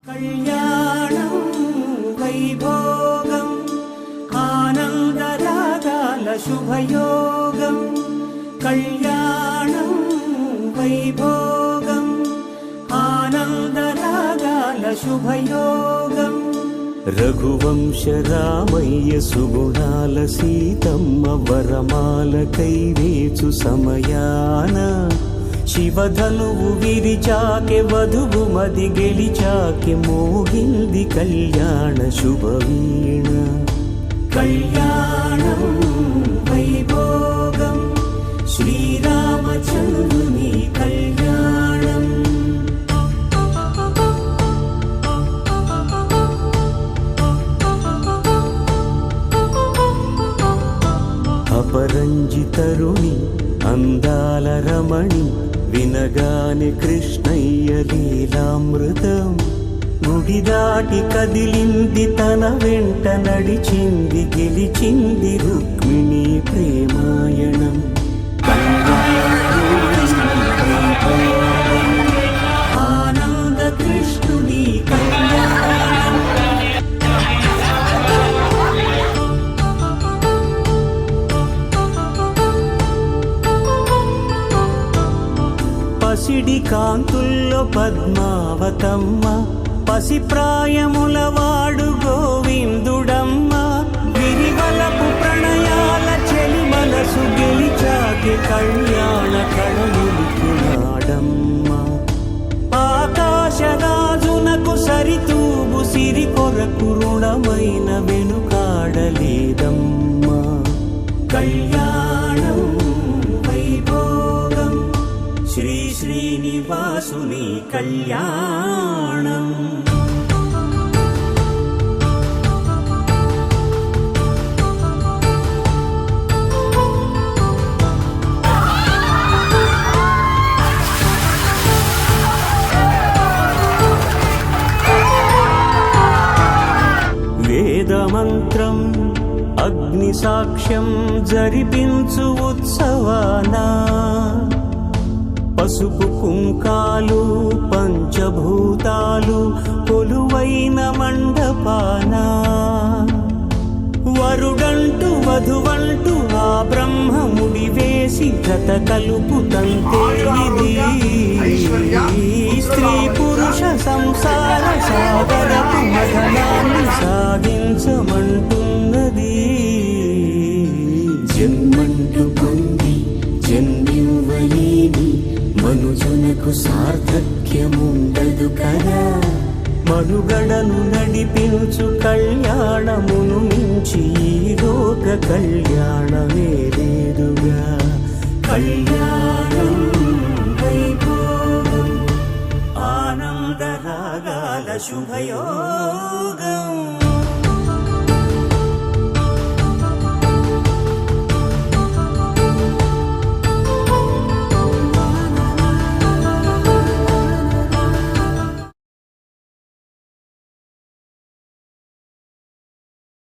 కళ్యాణం వైభోగం ఆనందరాగాల శుభయోగం. కళ్యాణం వైభోగం ఆనందరాగాల శుభయోగం. రఘువంశ రామయ్య సుగుణాల సీతమ్మ వరమాల కైవేచు సమయాన శివధనువు విరిచాకె వధువు మది గెలిచాకె మోగింది కళ్యాణ శుభవీణ. కళ్యాణం వైభోగం శ్రీరామచంద్రుని కళ్యాణం. అపరంజి తరుణి అందాల రమణి వినగానే కృష్ణయ్య లీలామృతం. గుడి దాటి కదిలింది తన వెంట నడిచింది గెలిచింది రుక్మిణి ప్రేమాయణం. ఆనంద కృష్ణుని కళ్యాణం. పసిడి కాంతుల్లో పద్మావతమ్మ పసి ప్రాయముల వాడు గోవిందుడమ్మ. విరివలపు ప్రణయాల చెలి మనసు గెలిచాకి కళ్యాణ కళలుకున్నాడమ్మ. ఆకాశరాజునకు సరితూగు సిరి కొరకు రుణమైన వెనుకాడలేదమ్మ. కళ్యాణం వైభోగం శ్రీ శ్రీనివాసుని కళ్యాణం. వేదమంత్రం అగ్ని సాక్ష్యం జరిపించు ఉత్సవానా. పసుపు కుంకాలు పంచభూతాలు కొలువైన మండపాన. వరుడంటూ వధువంటూ ఆ బ్రహ్మముడి వేసి జత కలుపుతంతే ఇది. స్త్రీ పురుష సంసార సాగరపు మదనాన్ని సాగించమంటున్నది. జన్మంటూ పొంది జన్మివ్వలేని మనుజునకు సార్థక్యముండదు కదా. మనుగడను నడిపించు కళ్యాణమును మించి ఈ లోక కళ్యాణమే లేదుగా. కళ్యాణం వైభోగం ఆనందరాగాల శుభయోగం.